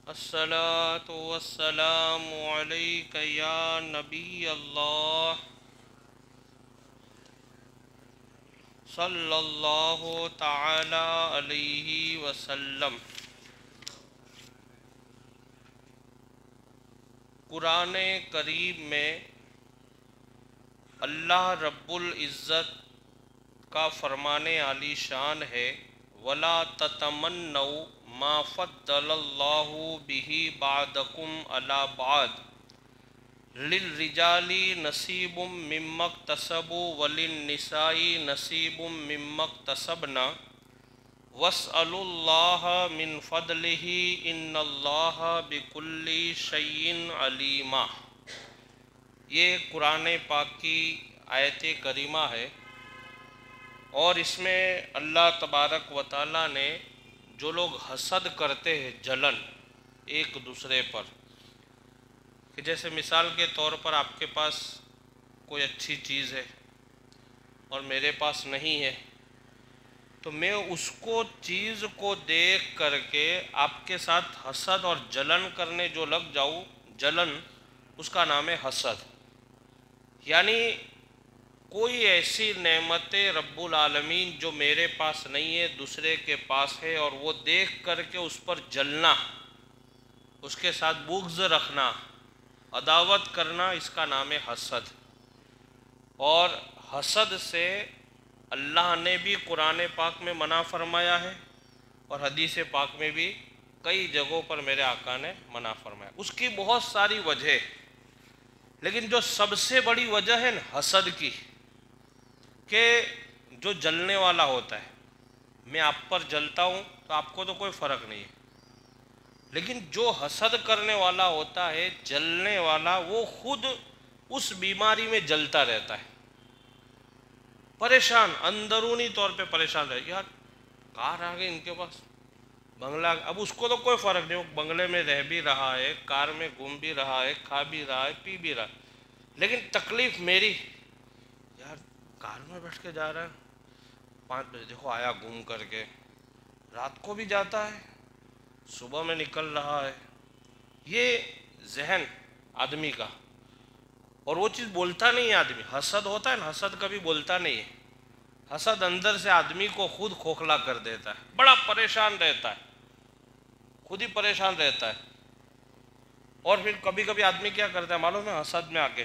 الصلاة والسلام عليك يا نبي الله صلى الله تعالى عليه وسلم۔ قرآن کریم میں اللہ رب العزت کا فرمان عالی شان ہے وَلَا تَتَمَنَّوْا مَا فَضَّلَ اللَّهُ بِهِ بَعْضَكُمْ عَلَى بَعْضٍ لِلرِّجَالِ نَصِيبٌ مِّمَّا اكْتَسَبُوا وَلِلنِّسَاءِ نَصِيبٌ مِّمَّا اكْتَسَبْنَ وَاسْأَلُوا اللَّهَ مِن فَضْلِهِ إِنَّ اللَّهَ بِكُلِّ شَيْءٍ عَلِيمٌ۔ یہ قرآن پاک کی آیت کریمہ ہے، اور اس میں اللہ تبارک و تعالیٰ نے جو لوگ حسد کرتے ہیں، جلن ایک دوسرے پر، کہ جیسے مثال کے طور پر آپ کے پاس کوئی اچھی چیز ہے اور میرے پاس نہیں ہے، تو میں اس کو چیز کو دیکھ کر کے آپ کے ساتھ حسد اور جلن کرنے جو لگ جاؤں، جلن اس کا نام ہے حسد۔ یعنی کوئی ایسی نعمت رب العالمین جو میرے پاس نہیں ہے، دوسرے کے پاس ہے، اور وہ دیکھ کر کے اس پر جلنا، اس کے ساتھ بغض رکھنا، عداوت کرنا، اس کا نام ہے حسد۔ اور حسد سے اللہ نے بھی قرآن پاک میں منع فرمایا ہے، اور حدیث پاک میں بھی کئی جگہوں پر میرے آقا نے منع فرمایا۔ اس کی بہت ساری وجہ، لیکن جو سب سے بڑی وجہ ہے نا حسد کی، کہ جو جلنے والا ہوتا ہے، میں آپ پر جلتا ہوں تو آپ کو تو کوئی فرق نہیں ہے، لیکن جو حسد کرنے والا ہوتا ہے، جلنے والا، وہ خود اس بیماری میں جلتا رہتا ہے، پریشان، اندرونی طور پہ پریشان رہے، یار کار آ گئی ان کے پاس، بنگلہ، اب اس کو تو کوئی فرق نہیں، وہ بنگلے میں رہ بھی رہا ہے، کار میں گھوم بھی رہا ہے، کھا بھی رہا ہے، پی بھی رہا ہے، لیکن تکلیف میری، یار کار میں بیٹھ کے جا رہا ہے، 5 بجے دیکھو آیا گھوم کر کے، رات کو بھی جاتا ہے، صبح میں نکل رہا ہے، یہ ذہن آدمی کا، اور وہ چیز بولتا نہیں ہے آدمی، حسد ہوتا ہے نا، حسد کبھی بولتا نہیں ہے، حسد اندر سے آدمی کو خود کھوکھلا کر دیتا ہے، بڑا پریشان رہتا ہے، خود ہی پریشان رہتا ہے، اور پھر کبھی کبھی آدمی کیا کرتا ہے معلوم ہے، حسد میں آ کے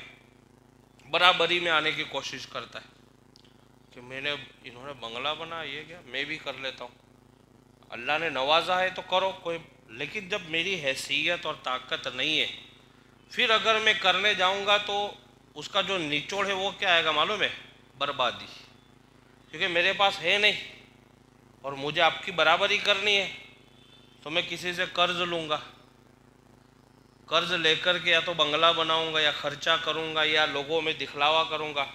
برابری میں آنے کی کوشش کرتا ہے، کہ انہوں نے بنگلہ بنا، یہ کیا میں بھی کر لیتا ہوں، اللہ نے نوازا ہے تو کرو کوئی، لیکن جب میری حیثیت اور طاقت نہیں ہے، پھر اگر میں کرنے جاؤں گا تو اس کا جو نچوڑ ہے وہ کیا آئے گا معلوم ہے، بربادی، کیونکہ میرے پاس ہے نہیں، اور مجھے آپ کی برابری کرنی ہے، تو میں کسی سے قرض لوں گا، قرض لے کر کے یا تو بنگلہ بناؤں گا، یا خرچہ کروں گا، یا لوگوں میں دکھلاوا کروں گا،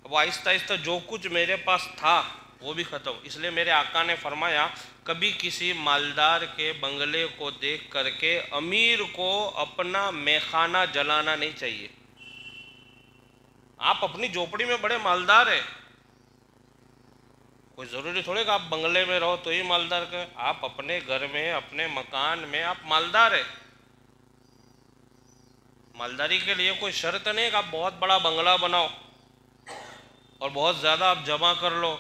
اب آہستہ آہستہ جو کچھ میرے پاس تھا وہ بھی ختم۔ اس لیے میرے آقا نے فرمایا کبھی کسی مالدار کے بنگلے کو دیکھ کر کے امیر کو اپنا میخانہ جلانا نہیں چاہیے۔ آپ اپنی جھوپڑی میں بڑے مالدار ہیں، کوئی ضروری تھوڑے کہ آپ بنگلے میں رہو تو ہی مالدار کا، آپ اپنے گھر میں، اپنے مکان میں آپ مالدار ہیں، مالداری کے لیے کوئی شرط نہیں کہ آپ بہت بڑا بنگلہ بناؤ اور بہت زیادہ آپ جمع کر لو،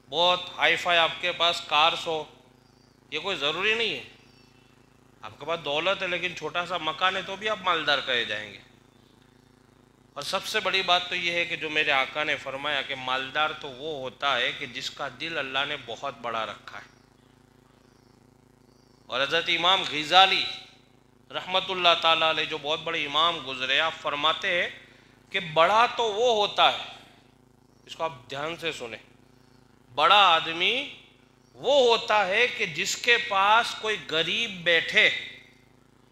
بہت ہائی فائی آپ کے پاس کارس ہو، یہ کوئی ضروری نہیں ہے، آپ کے پاس دولت ہے لیکن چھوٹا سا مکان ہے تو بھی آپ مالدار کہے جائیں گے۔ اور سب سے بڑی بات تو یہ ہے کہ جو میرے آقا نے فرمایا کہ مالدار تو وہ ہوتا ہے کہ جس کا دل اللہ نے بہت بڑا رکھا ہے، اور حضرت امام غزالی رحمت اللہ تعالیٰ علیہ جو بہت بڑے امام گزرے، آپ فرماتے ہیں کہ بڑا تو وہ ہوتا ہے، اس کو آپ دھیان سے سنیں، بڑا آدمی وہ ہوتا ہے کہ جس کے پاس کوئی غریب بیٹھے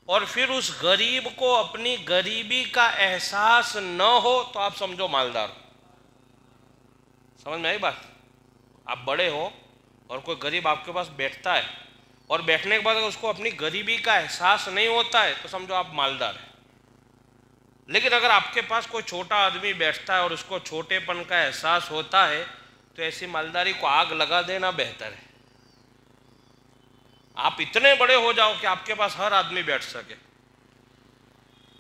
اور پھر اس غریب کو اپنی غریبی کا احساس نہ ہو تو آپ سمجھو مالدار، سمجھ میں آئی بات؟ آپ بڑے ہو اور کوئی غریب آپ کے پاس بیٹھتا ہے، اور بیٹھنے کے بعد اگر اس کو اپنی غریبی کا احساس نہیں ہوتا ہے تو سمجھو آپ مالدار ہیں، لیکن اگر آپ کے پاس کوئی چھوٹا آدمی بیٹھتا ہے اور اس کو چھوٹے پن کا احساس ہوتا ہے تو ایسی مالداری کو آگ لگا دینا بہتر ہے۔ آپ اتنے بڑے ہو جاؤ کہ آپ کے پاس ہر آدمی بیٹھ سکے،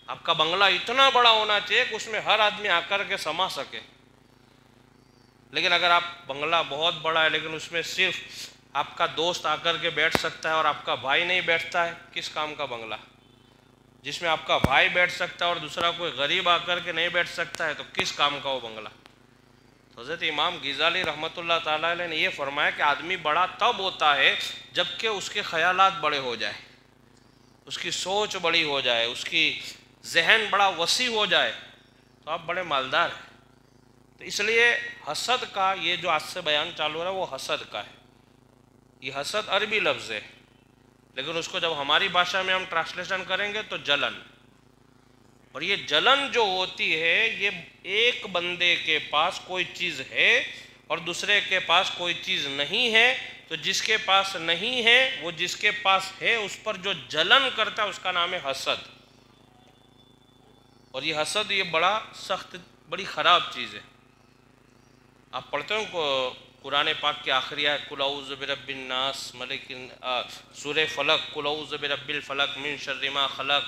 آپ کا بنگلہ اتنا بڑا ہونا چاہیے کہ اس میں ہر آدمی آ کر کے سما سکے، لیکن اگر آپ بنگلہ بہت بڑا ہے لیکن اس میں صرف آپ کا دوست آ کر کے بیٹھ سکتا ہے اور آپ کا بھائی نہیں بیٹھتا ہے، کس کام کا بنگلہ؟ جس میں آپ کا بھائی بیٹھ سکتا ہے اور دوسرا کوئی غریب آ کر کے نہیں بیٹھ سکتا ہے تو کس کام کا وہ بنگلہ؟ حضرت امام غزالی رحمۃ اللہ تعالیٰ علیہ نے یہ فرمایا کہ آدمی بڑا تب ہوتا ہے جب کہ اس کے خیالات بڑے ہو جائے، اس کی سوچ بڑی ہو جائے، اس کی ذہن بڑا وسیع ہو جائے، تو آپ بڑے مالدار ہیں۔ تو اس لیے حسد کا یہ جو آج سے بیان چالو ہو رہا ہے وہ حسد کا ہے۔ یہ حسد عربی لفظ ہے، لیکن اس کو جب ہماری بھاشا میں ہم ٹرانسلیشن کریں گے تو جلن، اور یہ جلن جو ہوتی ہے یہ ایک بندے کے پاس کوئی چیز ہے اور دوسرے کے پاس کوئی چیز نہیں ہے، تو جس کے پاس نہیں ہے وہ جس کے پاس ہے اس پر جو جلن کرتا ہے اس کا نام ہے حسد۔ اور یہ حسد یہ بڑا سخت بڑی خراب چیز ہے۔ آپ پڑھتے ہو قرآن پاک کی آخری آیت قل اعوذ برب الناس ملک سورہ فلق، قل اعوذ برب الفلق من شر ما خلق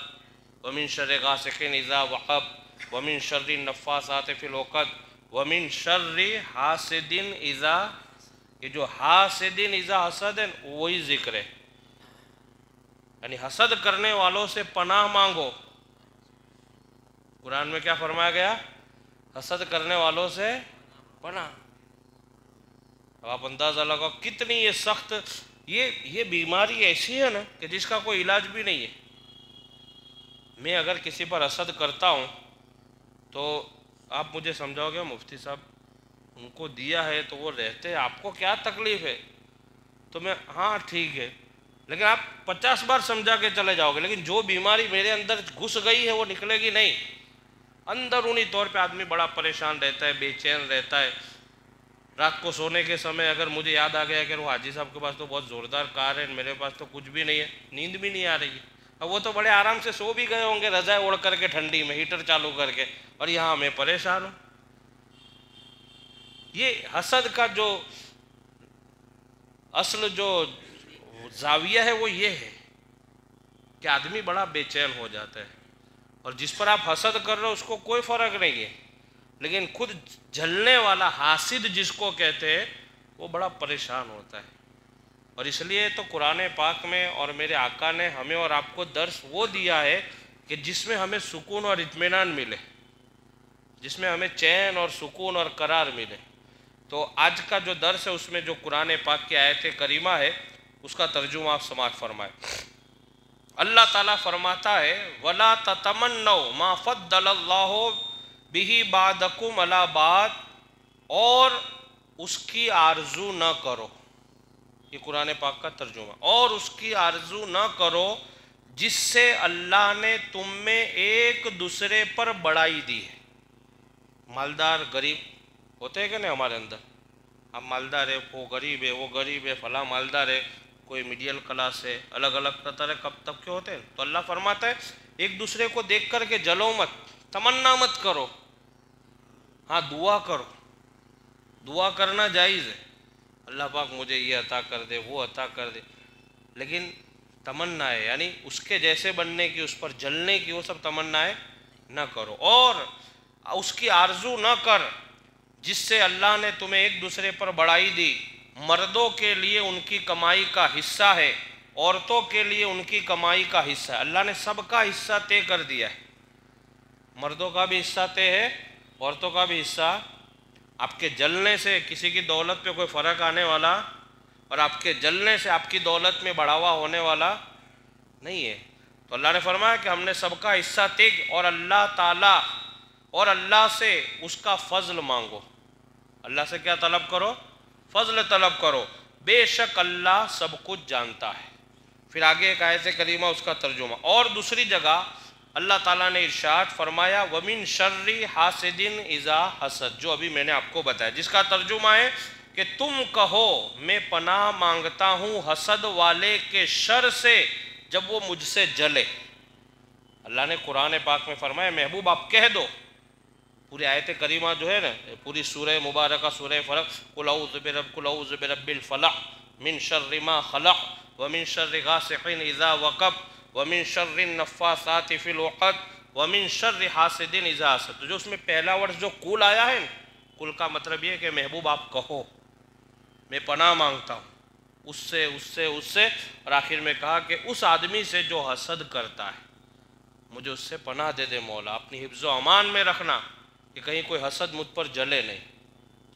ومن شر غاسق اذا وقب ومن شر النفاثات فی العقد ومن شر حاسد اذا، یہ جو حاسد اذا حسد ہے وہی ذکر ہے، یعنی حسد کرنے والوں سے پناہ مانگو۔ قرآن میں کیا فرمایا گیا؟ حسد کرنے والوں سے پناہ۔ اب آپ اندازہ لگاؤ کتنی یہ سخت یہ بیماری ایسی ہے نا کہ جس کا کوئی علاج بھی نہیں ہے۔ میں اگر کسی پر حسد کرتا ہوں تو آپ مجھے سمجھاؤ گے مفتی صاحب ان کو دیا ہے تو وہ رہتے ہیں، آپ کو کیا تکلیف ہے؟ تو میں ہاں ٹھیک ہے، لیکن آپ 50 بار سمجھا کے چلے جاؤ گے، لیکن جو بیماری میرے اندر گھس گئی ہے وہ نکلے گی نہیں۔ اندرونی طور پہ آدمی بڑا پریشان رہتا ہے، بے چین رہتا ہے۔ رات کو سونے کے سمے اگر مجھے یاد آ گیا کہ وہ حاجی صاحب کے پاس تو بہت زوردار کار ہے، میرے پاس تو کچھ بھی نہیں ہے، نیند بھی نہیں آ رہی ہے۔ اب وہ تو بڑے آرام سے سو بھی گئے ہوں گے رضائی اوڑھ کر کے ٹھنڈی میں ہیٹر چالو کر کے، اور یہاں میں پریشان ہوں۔ یہ حسد کا جو اصل جو زاویہ ہے وہ یہ ہے کہ آدمی بڑا بے چین ہو جاتا ہے، اور جس پر آپ حسد کر رہے ہو اس کو کوئی فرق نہیں ہے، لیکن خود جلنے والا حاسد جس کو کہتے ہیں وہ بڑا پریشان ہوتا ہے۔ اور اس لیے تو قرآن پاک میں اور میرے آقا نے ہمیں اور آپ کو درس وہ دیا ہے کہ جس میں ہمیں سکون اور اطمینان ملے، جس میں ہمیں چین اور سکون اور قرار ملے۔ تو آج کا جو درس ہے اس میں جو قرآن پاک کی آیت کریمہ ہے اس کا ترجمہ آپ سماعت فرمائیں۔ اللہ تعالیٰ فرماتا ہے وَلَا تَتَمَنَّوْا مَا فَضَّلَ اللَّهُ بِهِ بَعْضَكُمْ عَلَىٰ بَعْضٍ، اور اس کی آرزو نہ کرو۔ یہ قرآن پاک کا ترجمہ، اور اس کی آرزو نہ کرو جس سے اللہ نے تم میں ایک دوسرے پر بڑائی دی ہے۔ مالدار غریب ہوتے ہیں کہ نہیں ہمارے اندر؟ اب مالدار ہے، وہ غریب ہے، وہ غریب ہے، فلاں مالدار ہے، کوئی میڈیل کلاس ہے، الگ الگ طرح کب طبقے ہوتے ہیں۔ تو اللہ فرماتا ہے ایک دوسرے کو دیکھ کر کے جلو مت، تمنا مت کرو، ہاں دعا کرو، دعا کرنا جائز ہے، اللہ پاک مجھے یہ عطا کر دے، وہ عطا کر دے، لیکن تمنا ہے یعنی اس کے جیسے بننے کی، اس پر جلنے کی، وہ سب تمنا ہے نہ کرو۔ اور اس کی آرزو نہ کر جس سے اللہ نے تمہیں ایک دوسرے پر بڑائی دی۔ مردوں کے لیے ان کی کمائی کا حصہ ہے، عورتوں کے لیے ان کی کمائی کا حصہ ہے۔ اللہ نے سب کا حصہ طے کر دیا ہے، مردوں کا بھی حصہ طے ہے، عورتوں کا بھی حصہ۔ آپ کے جلنے سے کسی کی دولت پہ کوئی فرق آنے والا، اور آپ کے جلنے سے آپ کی دولت میں بڑھاوا ہونے والا نہیں ہے۔ تو اللہ نے فرمایا کہ ہم نے سب کا حصہ طے، اور اللہ تعالیٰ اور اللہ سے اس کا فضل مانگو۔ اللہ سے کیا طلب کرو؟ فضل طلب کرو، بے شک اللہ سب کچھ جانتا ہے۔ پھر آگے ایک آیت کریمہ اس کا ترجمہ، اور دوسری جگہ اللہ تعالیٰ نے ارشاد فرمایا وَمِن شَرِّ حَاسِدٍ اِذَا حَسَد، جو ابھی میں نے آپ کو بتایا، جس کا ترجمہ ہے کہ تم کہو میں پناہ مانگتا ہوں حسد والے کے شر سے جب وہ مجھ سے جلے۔ اللہ نے قرآن پاک میں فرمایا محبوب آپ کہہ دو، پوری آیت کریمہ جو ہے نا، پوری سورہ مبارکہ سورہ فلق، قل اعوذ برب الفلق من شر ما خلق ومن شر غاسق اذا وقب ومن شر النفاثات فی العقد ومن شر حاسد اذا حسد. تو جو اس میں پہلا ورڈ جو قل آیا ہے، قل کا مطلب یہ ہے کہ محبوب آپ کہو، میں پناہ مانگتا ہوں اس سے اس سے اس سے، اور آخر میں کہا کہ اس آدمی سے جو حسد کرتا ہے، مجھے اس سے پناہ دے دے مولا، اپنی حفظ و امان میں رکھنا کہ کہیں کوئی حسد مجھ پر جلے نہیں.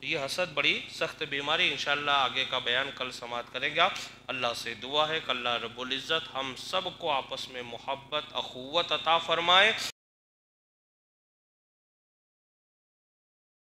تو یہ حسد بڑی سخت بیماری، انشاءاللہ آگے کا بیان کل سماعت کریں گے. اللہ سے دعا ہے کہ اللہ رب العزت ہم سب کو آپس میں محبت اخوت عطا فرمائے.